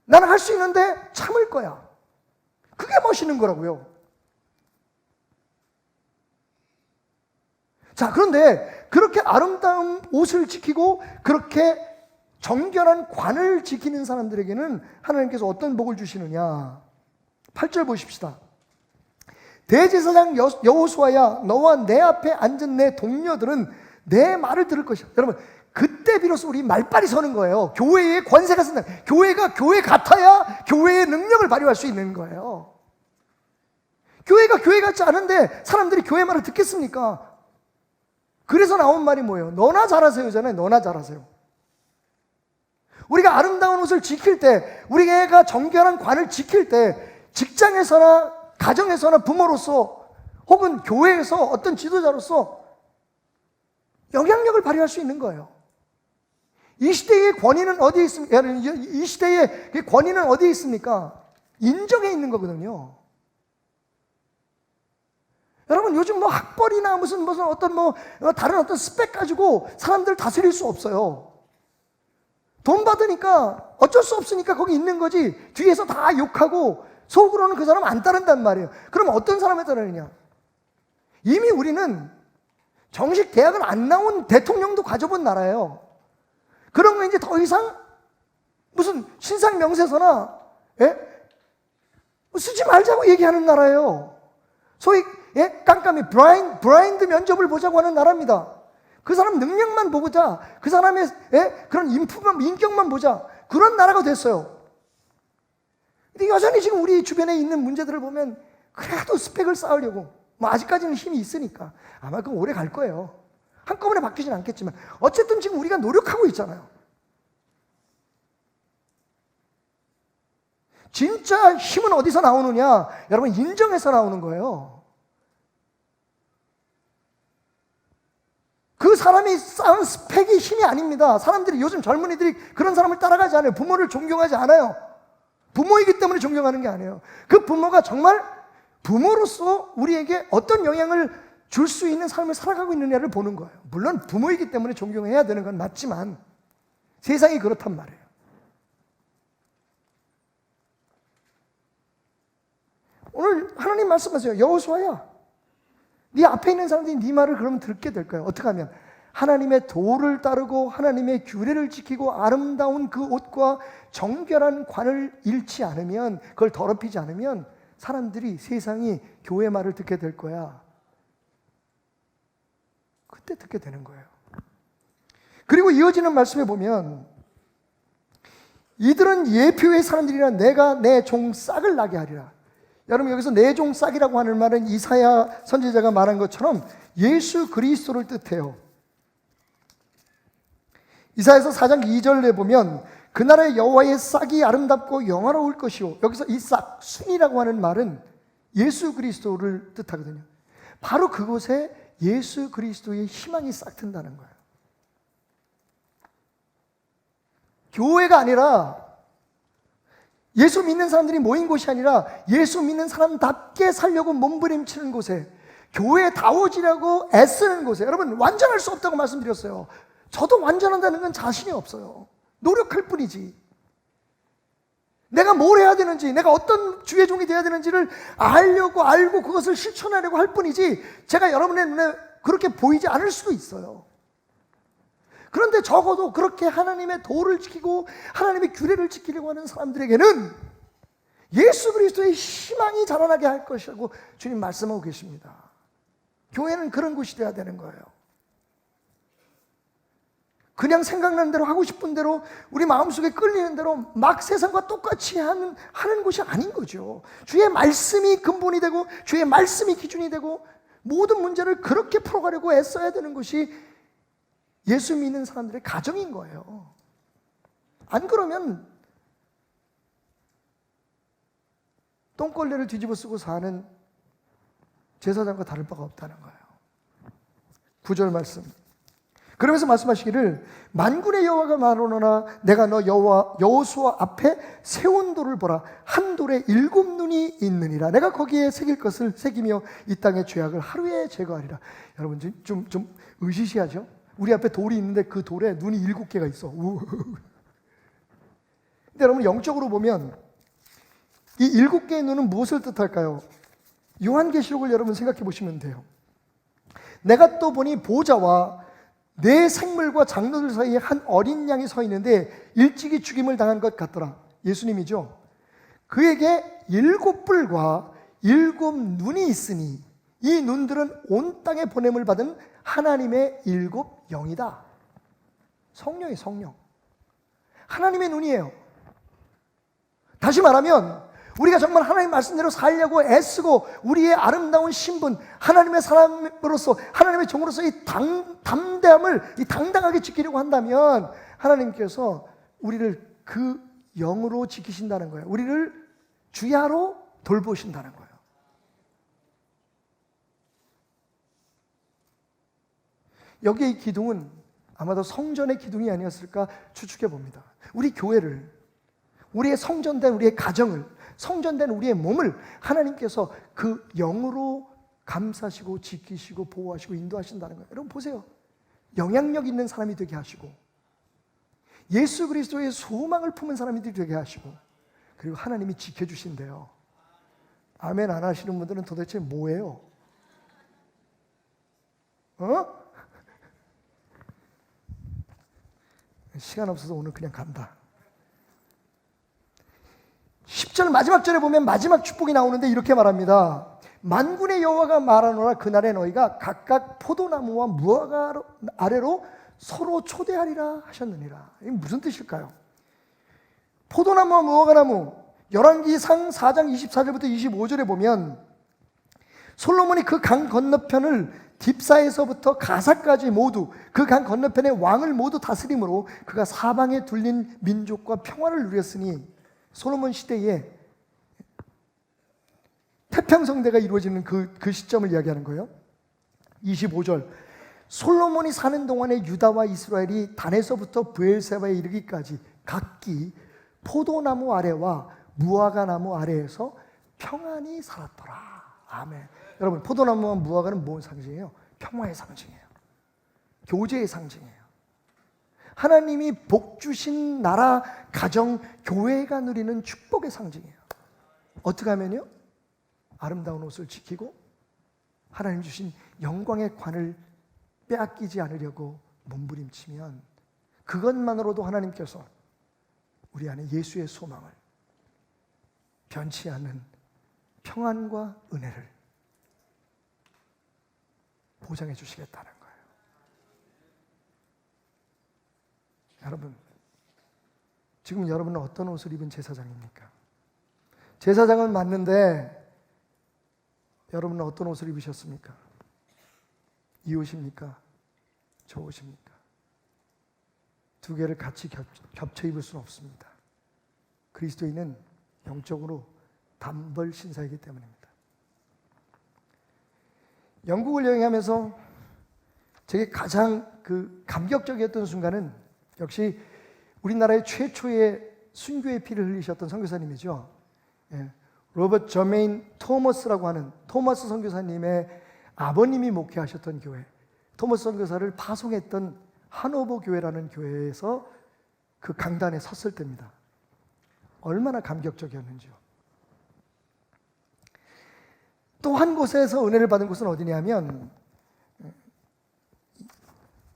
나는 할 수 있는데 참을 거야. 그게 멋있는 거라고요. 자, 그런데 그렇게 아름다운 옷을 지키고 그렇게 정결한 관을 지키는 사람들에게는 하나님께서 어떤 복을 주시느냐. 8절 보십시다. 대제사장 여호수아야, 너와 내 앞에 앉은 내 동료들은 내 말을 들을 것이야. 여러분, 그때 비로소 우리 말빨이 서는 거예요. 교회의 권세가 쓴다. 교회가 교회 같아야 교회의 능력을 발휘할 수 있는 거예요. 교회가 교회 같지 않은데 사람들이 교회 말을 듣겠습니까? 그래서 나온 말이 뭐예요? 너나 잘하세요잖아요. 너나 잘하세요. 우리가 아름다운 옷을 지킬 때, 우리가 정결한 관을 지킬 때, 직장에서나 가정에서나 부모로서 혹은 교회에서 어떤 지도자로서 영향력을 발휘할 수 있는 거예요. 이 시대의 권위는 어디에 있습니까? 이 시대의 권위는 어디에 있습니까? 인정에 있는 거거든요. 여러분, 요즘 뭐 학벌이나 무슨 어떤 다른 어떤 스펙 가지고 사람들 다스릴 수 없어요. 돈 받으니까 어쩔 수 없으니까 거기 있는 거지, 뒤에서 다 욕하고 속으로는 그 사람 안 따른단 말이에요. 그럼 어떤 사람에 따르느냐? 이미 우리는 정식 대학을 안 나온 대통령도 가져본 나라예요. 그런 거 이제 더 이상 무슨 신상 명세서나 쓰지 말자고 얘기하는 나라예요. 소위 깜깜이 브라인드 면접을 보자고 하는 나라입니다. 그 사람 능력만 보자, 그 사람의 그런 인격만 보자, 그런 나라가 됐어요. 근데 여전히 지금 우리 주변에 있는 문제들을 보면 그래도 스펙을 쌓으려고, 뭐 아직까지는 힘이 있으니까 아마 그건 오래 갈 거예요. 한꺼번에 바뀌진 않겠지만 어쨌든 지금 우리가 노력하고 있잖아요. 진짜 힘은 어디서 나오느냐? 여러분, 인정에서 나오는 거예요. 그 사람이 쌓은 스펙이 힘이 아닙니다. 사람들이, 요즘 젊은이들이 그런 사람을 따라가지 않아요. 부모를 존경하지 않아요. 부모이기 때문에 존경하는 게 아니에요. 그 부모가 정말 부모로서 우리에게 어떤 영향을 줄 수 있는 삶을 살아가고 있느냐를 보는 거예요. 물론 부모이기 때문에 존경해야 되는 건 맞지만 세상이 그렇단 말이에요. 오늘 하나님 말씀하세요. 여호수아야, 네 앞에 있는 사람들이 네 말을 그러면 듣게 될 거예요. 어떻게 하면? 하나님의 도를 따르고 하나님의 규례를 지키고 아름다운 그 옷과 정결한 관을 잃지 않으면, 그걸 더럽히지 않으면 사람들이, 세상이 교회 말을 듣게 될 거야. 그때 듣게 되는 거예요. 그리고 이어지는 말씀에 보면 이들은 예표의 사람들이라 내가 내 종 싹을 나게 하리라. 여러분, 여기서 내 종 싹이라고 하는 말은 이사야 선지자가 말한 것처럼 예수 그리스도를 뜻해요. 이사야서 4장 2절에 보면 그날의 여호와의 싹이 아름답고 영화로울 것이요. 여기서 이 싹, 순이라고 하는 말은 예수 그리스도를 뜻하거든요. 바로 그곳에 예수 그리스도의 희망이 싹 튼다는 거예요. 교회가 아니라, 예수 믿는 사람들이 모인 곳이 아니라 예수 믿는 사람답게 살려고 몸부림치는 곳에, 교회다워지려고 애쓰는 곳에, 여러분 완전할 수 없다고 말씀드렸어요. 저도 완전한다는 건 자신이 없어요. 노력할 뿐이지. 내가 뭘 해야 되는지, 내가 어떤 주의 종이 되어야 되는지를 알고 그것을 실천하려고 할 뿐이지 제가 여러분의 눈에 그렇게 보이지 않을 수도 있어요. 그런데 적어도 그렇게 하나님의 도를 지키고 하나님의 규례를 지키려고 하는 사람들에게는 예수 그리스도의 희망이 자라나게 할 것이라고 주님 말씀하고 계십니다. 교회는 그런 곳이 되어야 되는 거예요. 그냥 생각나는 대로, 하고 싶은 대로, 우리 마음속에 끌리는 대로 막 세상과 똑같이 하는 곳이 아닌 거죠. 주의 말씀이 근본이 되고 주의 말씀이 기준이 되고 모든 문제를 그렇게 풀어가려고 애써야 되는 것이 예수 믿는 사람들의 가정인 거예요. 안 그러면 똥걸레를 뒤집어 쓰고 사는 제사장과 다를 바가 없다는 거예요. 9절 말씀. 그러면서 말씀하시기를 만군의 여호와가 말하노라 내가 너 여호수아 앞에 세운 돌을 보라. 한 돌에 7눈이 있느니라. 내가 거기에 새길 것을 새기며 이 땅의 죄악을 하루에 제거하리라. 여러분 좀 의시시하죠? 우리 앞에 돌이 있는데 그 돌에 눈이 7개가 있어. 근데 여러분 영적으로 보면 이 7개의 눈은 무엇을 뜻할까요? 요한계시록을 여러분 생각해 보시면 돼요. 내가 또 보니 보좌와 네 생물과 장로들 사이에 한 어린 양이 서 있는데 일찍이 죽임을 당한 것 같더라. 예수님이죠. 그에게 7뿔과 7눈이 있으니 이 눈들은 온 땅에 보냄을 받은 하나님의 7영이다. 성령이에요. 성령. 하나님의 눈이에요. 다시 말하면 우리가 정말 하나님 말씀대로 살려고 애쓰고 우리의 아름다운 신분, 하나님의 사람으로서, 하나님의 종으로서 이 담대함을 당당하게 지키려고 한다면 하나님께서 우리를 그 영으로 지키신다는 거예요. 우리를 주야로 돌보신다는 거예요. 여기에 이 기둥은 아마도 성전의 기둥이 아니었을까 추측해 봅니다. 우리 교회를, 우리의 성전된 우리의 가정을, 성전된 우리의 몸을 하나님께서 그 영으로 감싸시고 지키시고 보호하시고 인도하신다는 거예요. 여러분 보세요. 영향력 있는 사람이 되게 하시고 예수 그리스도의 소망을 품은 사람이 되게 하시고 그리고 하나님이 지켜주신대요. 아멘 안 하시는 분들은 도대체 뭐예요? 시간 없어서 오늘 그냥 간다. 10절 마지막 절에 보면 마지막 축복이 나오는데 이렇게 말합니다. 만군의 여호와가 말하노라 그날에 너희가 각각 포도나무와 무화과 아래로 서로 초대하리라 하셨느니라. 이게 무슨 뜻일까요? 포도나무와 무화과나무, 열왕기상 4장 24절부터 25절에 보면 솔로몬이 그 강 건너편을 딥사에서부터 가사까지 모두 그 강 건너편의 왕을 모두 다스림으로 그가 사방에 둘린 민족과 평화를 누렸으니 솔로몬 시대에 태평성대가 이루어지는 그 시점을 이야기하는 거예요. 25절 솔로몬이 사는 동안에 유다와 이스라엘이 단에서부터 브엘세바에 이르기까지 각기 포도나무 아래와 무화과 나무 아래에서 평안히 살았더라. 아멘. 여러분, 포도나무와 무화과는 뭔 상징이에요? 평화의 상징이에요. 교제의 상징이에요. 하나님이 복 주신 나라, 가정, 교회가 누리는 축복의 상징이에요. 어떻게 하면요? 아름다운 옷을 지키고 하나님 주신 영광의 관을 빼앗기지 않으려고 몸부림치면 그것만으로도 하나님께서 우리 안에 예수의 소망을, 변치 않는 평안과 은혜를 보장해 주시겠다는 거예요. 여러분, 지금 여러분은 어떤 옷을 입은 제사장입니까? 제사장은 맞는데 여러분은 어떤 옷을 입으셨습니까? 이 옷입니까? 저 옷입니까? 두 개를 같이 겹쳐 입을 수는 없습니다. 그리스도인은 영적으로 단벌 신사이기 때문입니다. 영국을 여행하면서 제게 가장 감격적이었던 순간은 역시 우리나라의 최초의 순교의 피를 흘리셨던 선교사님이죠. 로버트 저메인 토머스라고 하는 토머스 선교사님의 아버님이 목회하셨던 교회, 토머스 선교사를 파송했던 하노버 교회라는 교회에서 그 강단에 섰을 때입니다. 얼마나 감격적이었는지요. 또 한 곳에서 은혜를 받은 곳은 어디냐면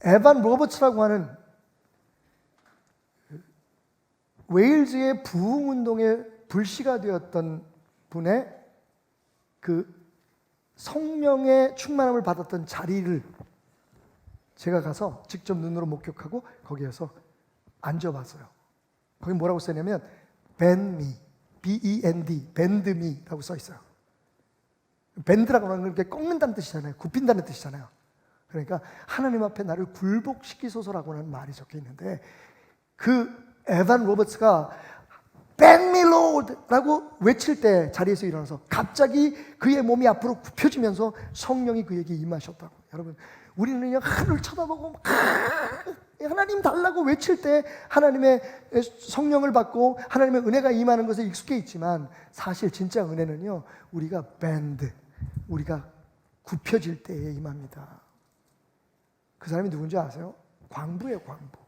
에반 로버츠라고 하는 웨일즈의 부흥운동의 불씨가 되었던 분의 그 성령의 충만함을 받았던 자리를 제가 가서 직접 눈으로 목격하고 거기에서 앉아봤어요. 거기 뭐라고 써있냐면 Bend me, B-E-N-D, bend me라고 써있어요. 밴드라고 하는 게 꺾는다는 뜻이잖아요. 굽힌다는 뜻이잖아요. 그러니까 하나님 앞에 나를 굴복시키소서라고 하는 말이 적혀 있는데 그 에반 로버츠가 Bend me Lord 라고 외칠 때 자리에서 일어나서 갑자기 그의 몸이 앞으로 굽혀지면서 성령이 그에게 임하셨다고. 여러분, 우리는 그냥 하늘을 쳐다보고 하나님 달라고 외칠 때 하나님의 성령을 받고 하나님의 은혜가 임하는 것에 익숙해 있지만 사실 진짜 은혜는요, 우리가 밴드, 우리가 굽혀질 때에 임합니다. 그 사람이 누군지 아세요? 광부예요, 광부.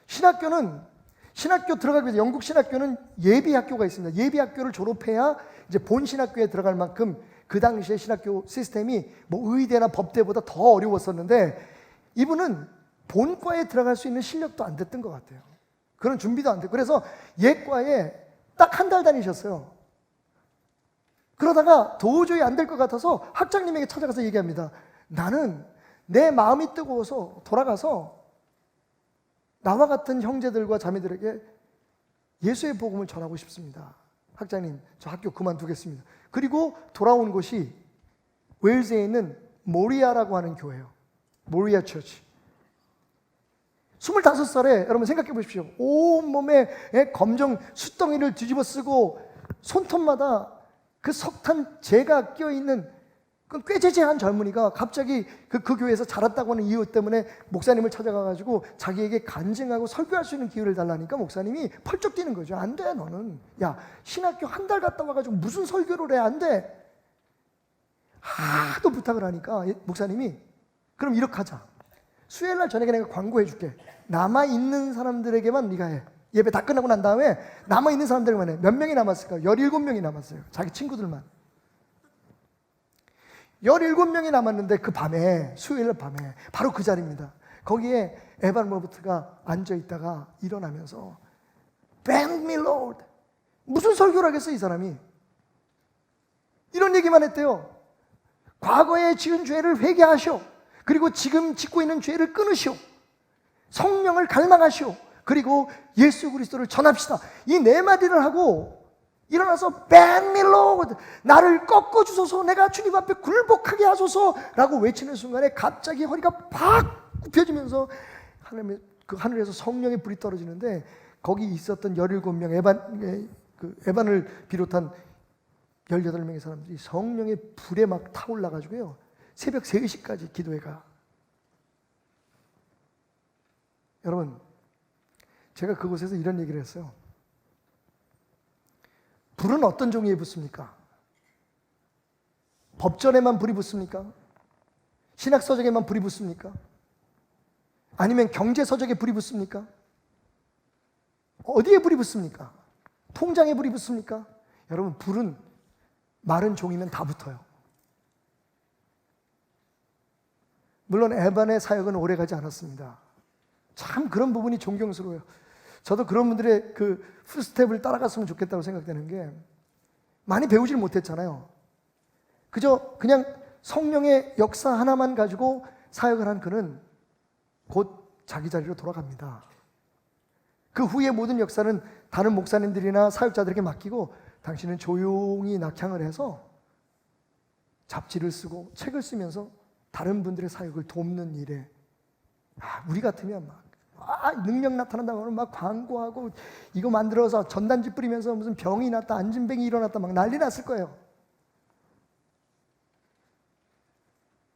신학교 들어가기 위해서 영국 신학교는 예비학교가 있습니다. 예비학교를 졸업해야 이제 본 신학교에 들어갈 만큼 그 당시에 신학교 시스템이 뭐 의대나 법대보다 더 어려웠었는데 이분은 본과에 들어갈 수 있는 실력도 안 됐던 것 같아요. 그런 준비도 안 됐고 그래서 예과에 딱 한 달 다니셨어요. 그러다가 도저히 안 될 것 같아서 학장님에게 찾아가서 얘기합니다. 나는 내 마음이 뜨거워서 돌아가서 나와 같은 형제들과 자매들에게 예수의 복음을 전하고 싶습니다. 학장님, 저 학교 그만두겠습니다. 그리고 돌아온 곳이 웨일즈에 있는 모리아라고 하는 교회예요. 모리아 처치. 25살에 여러분 생각해 보십시오. 온몸에 검정 숫덩이를 뒤집어 쓰고 손톱마다 그 석탄재가 껴있는 그 꾀재재한 젊은이가 갑자기 그 교회에서 자랐다고 하는 이유 때문에 목사님을 찾아가가지고 자기에게 간증하고 설교할 수 있는 기회를 달라니까 목사님이 펄쩍 뛰는 거죠. 안 돼, 너는. 야, 신학교 한 달 갔다 와가지고 무슨 설교를 해? 안 돼. 하도 부탁을 하니까 목사님이 그럼 이렇게 하자. 수요일날 저녁에 내가 광고해 줄게. 남아있는 사람들에게만 네가 해. 예배 다 끝나고 난 다음에 남아있는 사람들에게만 해. 몇 명이 남았을까? 17명이 남았어요. 자기 친구들만. 17명이 남았는데 그 밤에, 수요일 밤에 바로 그 자리입니다. 거기에 에반 로버트가 앉아있다가 일어나면서 Bend me Lord. 무슨 설교를 하겠어 이 사람이. 이런 얘기만 했대요. 과거에 지은 죄를 회개하시오. 그리고 지금 짓고 있는 죄를 끊으시오. 성령을 갈망하시오. 그리고 예수 그리스도를 전합시다. 이 네 마디를 하고 일어나서 Bend me Lord, 나를 꺾어주소서, 내가 주님 앞에 굴복하게 하소서 라고 외치는 순간에 갑자기 허리가 팍 굽혀지면서 하늘에서 성령의 불이 떨어지는데 거기 있었던 17명 에반을 비롯한 18명의 사람들이 성령의 불에 막 타올라가지고요 새벽 3시까지 기도해 가. 여러분, 제가 그곳에서 이런 얘기를 했어요. 불은 어떤 종이에 붙습니까? 법전에만 불이 붙습니까? 신학서적에만 불이 붙습니까? 아니면 경제서적에 불이 붙습니까? 어디에 불이 붙습니까? 통장에 불이 붙습니까? 여러분, 불은 마른 종이면 다 붙어요. 물론 에반의 사역은 오래가지 않았습니다. 참 그런 부분이 존경스러워요. 저도 그런 분들의 그 풀스텝을 따라갔으면 좋겠다고 생각되는 게, 많이 배우질 못했잖아요. 그냥 성령의 역사 하나만 가지고 사역을 한 그는 곧 자기 자리로 돌아갑니다. 그 후에 모든 역사는 다른 목사님들이나 사역자들에게 맡기고, 당신은 조용히 낙향을 해서 잡지를 쓰고 책을 쓰면서 다른 분들의 사역을 돕는 일에, 우리 같으면 막 능력 나타난다고 하면 막 광고하고 이거 만들어서 전단지 뿌리면서 무슨 병이 났다, 안진뱅이 일어났다 막 난리 났을 거예요.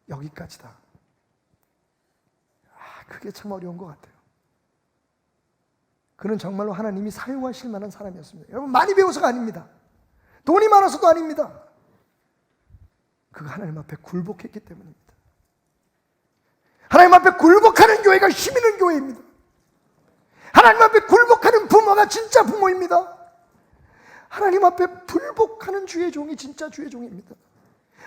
여기까지다. 그게 참 어려운 것 같아요. 그는 정말로 하나님이 사용하실 만한 사람이었습니다. 여러분, 많이 배워서가 아닙니다. 돈이 많아서도 아닙니다. 그가 하나님 앞에 굴복했기 때문입니다. 하나님 앞에 굴복하는 교회가 힘 있는 교회입니다. 하나님 앞에 굴복하는 부모가 진짜 부모입니다. 하나님 앞에 불복하는 주의 종이 진짜 주의 종입니다.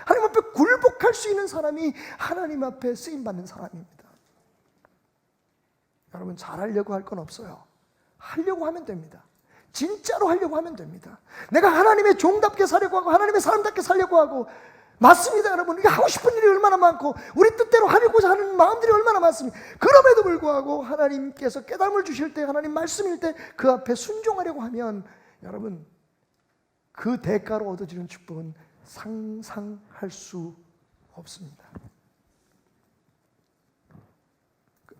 하나님 앞에 굴복할 수 있는 사람이 하나님 앞에 쓰임받는 사람입니다. 여러분, 잘하려고 할 건 없어요. 하려고 하면 됩니다. 진짜로 하려고 하면 됩니다. 내가 하나님의 종답게 살려고 하고 하나님의 사람답게 살려고 하고, 맞습니다. 여러분, 우리가 하고 싶은 일이 얼마나 많고 우리 뜻대로 하려고자 하는 마음들이 얼마나 많습니다. 그럼에도 불구하고 하나님께서 깨달음을 주실 때, 하나님 말씀일 때 그 앞에 순종하려고 하면, 여러분, 그 대가로 얻어지는 축복은 상상할 수 없습니다.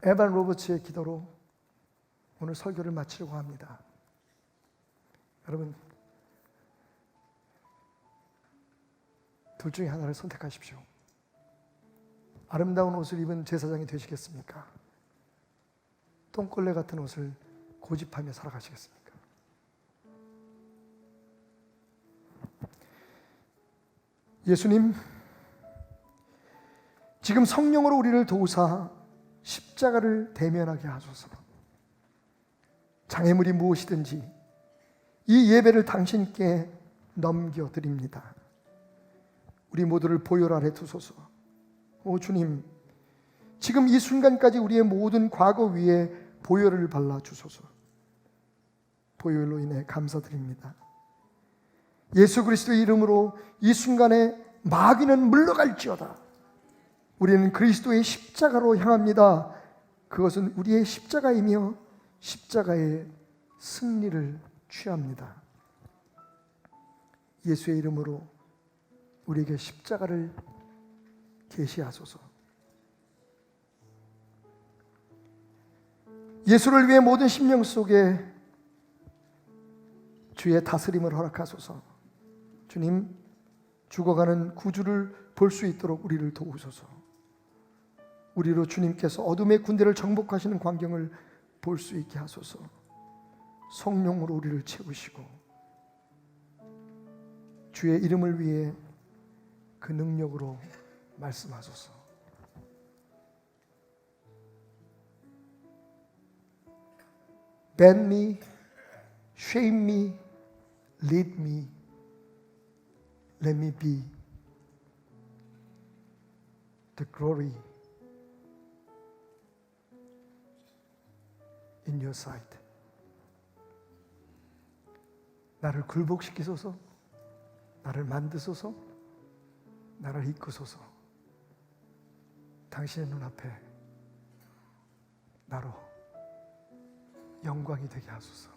에반 로버츠의 기도로 오늘 설교를 마치려고 합니다. 여러분, 둘 중에 하나를 선택하십시오. 아름다운 옷을 입은 제사장이 되시겠습니까? 똥걸레 같은 옷을 고집하며 살아가시겠습니까? 예수님, 지금 성령으로 우리를 도우사 십자가를 대면하게 하소서. 장애물이 무엇이든지 이 예배를 당신께 넘겨드립니다. 우리 모두를 보혈 아래 두소서. 오 주님, 지금 이 순간까지 우리의 모든 과거 위에 보혈을 발라주소서. 보혈로 인해 감사드립니다. 예수 그리스도의 이름으로 이 순간에 마귀는 물러갈지어다. 우리는 그리스도의 십자가로 향합니다. 그것은 우리의 십자가이며 십자가의 승리를 취합니다. 예수의 이름으로 우리에게 십자가를 계시하소서. 예수를 위해 모든 심령 속에 주의 다스림을 허락하소서. 주님, 죽어가는 구주를 볼 수 있도록 우리를 도우소서. 우리로 주님께서 어둠의 군대를 정복하시는 광경을 볼 수 있게 하소서. 성령으로 우리를 채우시고 주의 이름을 위해 그 능력으로 말씀하소서. Bend me, shame me, lead me, let me be the glory in your sight. 나를 굴복시키소서, 나를 만드소서, 나를 이끄소서. 당신의 눈앞에 나로 영광이 되게 하소서.